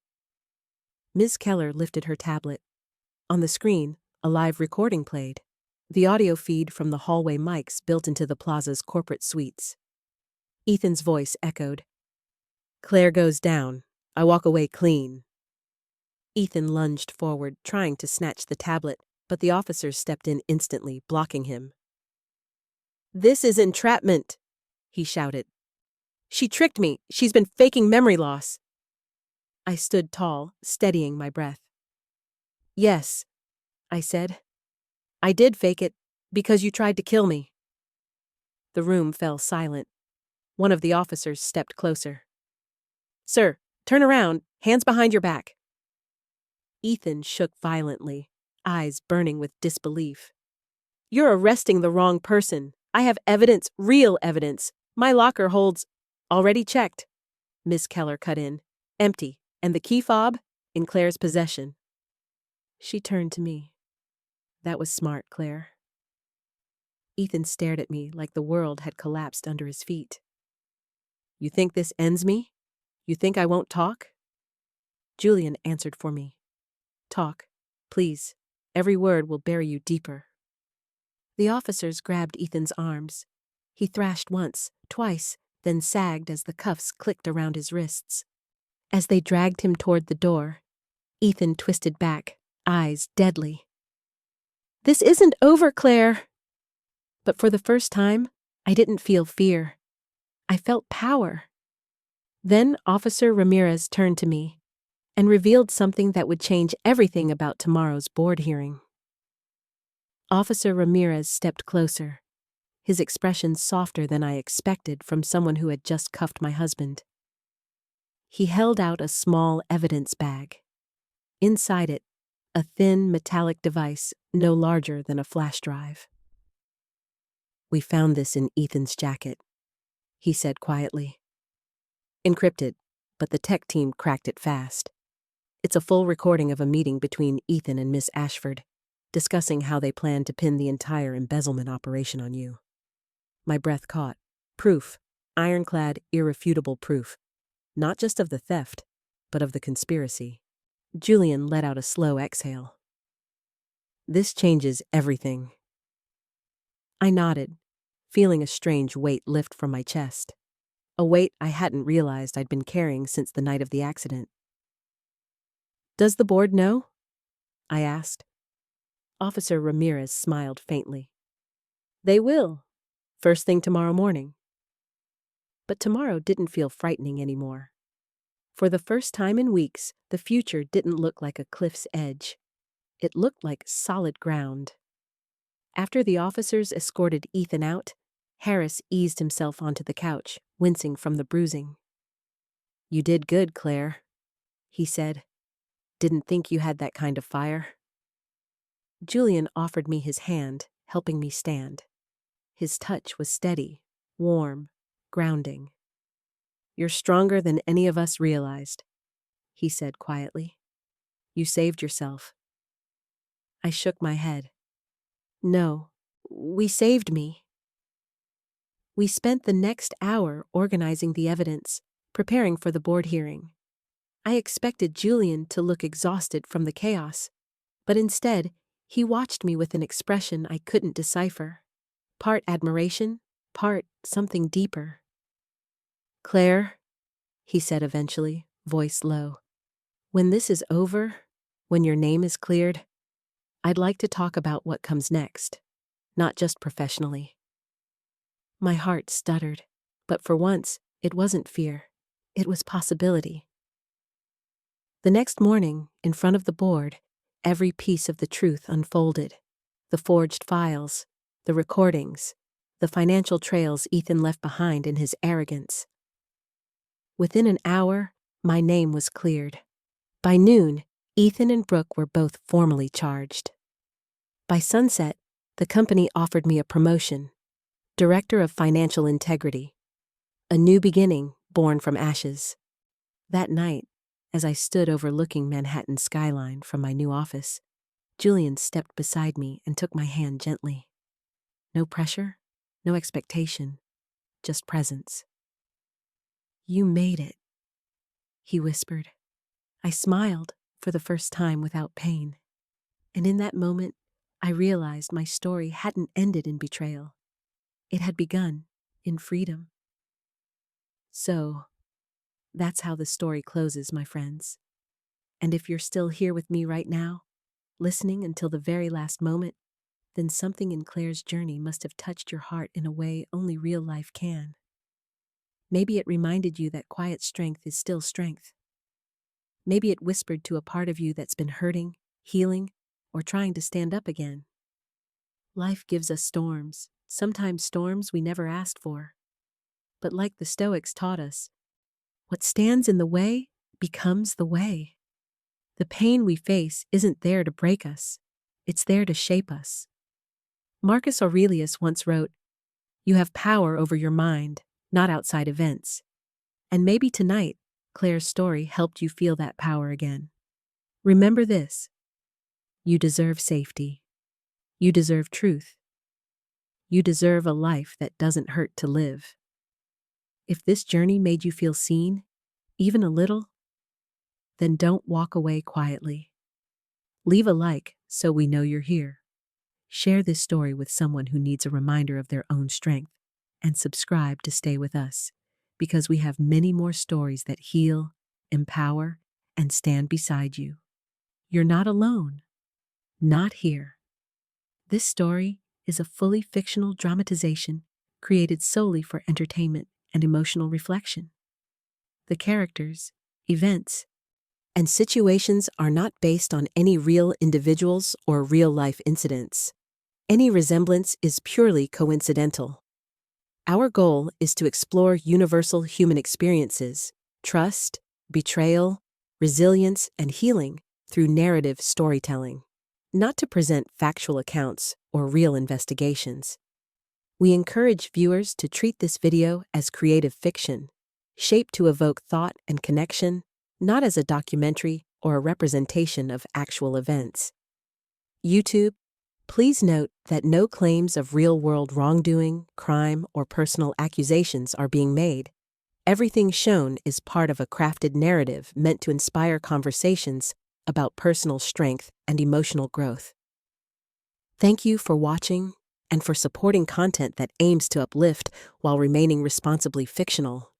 Ms. Keller lifted her tablet. On the screen, a live recording played, the audio feed from the hallway mics built into the plaza's corporate suites. Ethan's voice echoed. "Claire goes down. I walk away clean." Ethan lunged forward, trying to snatch the tablet, but the officers stepped in instantly, blocking him. "This is entrapment," he shouted. "She tricked me. She's been faking memory loss." I stood tall, steadying my breath. "Yes," I said. "I did fake it, because you tried to kill me." The room fell silent. One of the officers stepped closer. "Sir, turn around, hands behind your back." Ethan shook violently, eyes burning with disbelief. "You're arresting the wrong person. I have evidence, real evidence. My locker holds—" "Already checked," Miss Keller cut in. "Empty, and the key fob in Claire's possession." She turned to me. "That was smart, Claire." Ethan stared at me like the world had collapsed under his feet. "You think this ends me? You think I won't talk?" Julian answered for me. "Talk, please. Every word will bury you deeper." The officers grabbed Ethan's arms. He thrashed once, twice, then sagged as the cuffs clicked around his wrists. As they dragged him toward the door, Ethan twisted back, eyes deadly. "This isn't over, Claire." But for the first time, I didn't feel fear. I felt power. Then Officer Ramirez turned to me and revealed something that would change everything about tomorrow's board hearing. Officer Ramirez stepped closer, his expression softer than I expected from someone who had just cuffed my husband. He held out a small evidence bag. Inside it, a thin metallic device no larger than a flash drive. "We found this in Ethan's jacket," he said quietly. "Encrypted, but the tech team cracked it fast. It's a full recording of a meeting between Ethan and Miss Ashford, discussing how they plan to pin the entire embezzlement operation on you." My breath caught. Proof. Ironclad, irrefutable proof. Not just of the theft, but of the conspiracy. Julian let out a slow exhale. "This changes everything." I nodded, feeling a strange weight lift from my chest. A weight I hadn't realized I'd been carrying since the night of the accident. "Does the board know?" I asked. Officer Ramirez smiled faintly. "They will. First thing tomorrow morning." But tomorrow didn't feel frightening anymore. For the first time in weeks, the future didn't look like a cliff's edge. It looked like solid ground. After the officers escorted Ethan out, Harris eased himself onto the couch, wincing from the bruising. "You did good, Claire," he said. Didn't think you had that kind of fire. Julian offered me his hand, helping me stand. His touch was steady, warm, grounding. You're stronger than any of us realized, he said quietly. You saved yourself. I shook my head. No, we saved me. We spent the next hour organizing the evidence, preparing for the board hearing. I expected Julian to look exhausted from the chaos, but instead, he watched me with an expression I couldn't decipher. Part admiration, part something deeper. Claire, he said eventually, voice low, when this is over, when your name is cleared, I'd like to talk about what comes next, not just professionally. My heart stuttered, but for once, it wasn't fear. It was possibility. The next morning, in front of the board, every piece of the truth unfolded. The forged files, the recordings, the financial trails Ethan left behind in his arrogance. Within an hour, my name was cleared. By noon, Ethan and Brooke were both formally charged. By sunset, the company offered me a promotion, Director of Financial Integrity, a new beginning born from ashes. That night, as I stood overlooking Manhattan's skyline from my new office, Julian stepped beside me and took my hand gently. No pressure, no expectation, just presence. You made it, he whispered. I smiled for the first time without pain. And in that moment, I realized my story hadn't ended in betrayal. It had begun in freedom. So, that's how the story closes, my friends. And if you're still here with me right now, listening until the very last moment, then something in Claire's journey must have touched your heart in a way only real life can. Maybe it reminded you that quiet strength is still strength. Maybe it whispered to a part of you that's been hurting, healing, or trying to stand up again. Life gives us storms, sometimes storms we never asked for. But like the Stoics taught us, what stands in the way becomes the way. The pain we face isn't there to break us, it's there to shape us. Marcus Aurelius once wrote, "You have power over your mind, not outside events." And maybe tonight, Claire's story helped you feel that power again. Remember this: you deserve safety. You deserve truth. You deserve a life that doesn't hurt to live. If this journey made you feel seen, even a little, then don't walk away quietly. Leave a like so we know you're here. Share this story with someone who needs a reminder of their own strength, and subscribe to stay with us, because we have many more stories that heal, empower, and stand beside you. You're not alone. Not here. This story is a fully fictional dramatization created solely for entertainment and emotional reflection. The characters, events, and situations are not based on any real individuals or real-life incidents. Any resemblance is purely coincidental. Our goal is to explore universal human experiences, trust, betrayal, resilience, and healing through narrative storytelling, not to present factual accounts or real investigations. We encourage viewers to treat this video as creative fiction, shaped to evoke thought and connection, not as a documentary or a representation of actual events. YouTube, please note that no claims of real-world wrongdoing, crime, or personal accusations are being made. Everything shown is part of a crafted narrative meant to inspire conversations about personal strength and emotional growth. Thank you for watching and for supporting content that aims to uplift while remaining responsibly fictional.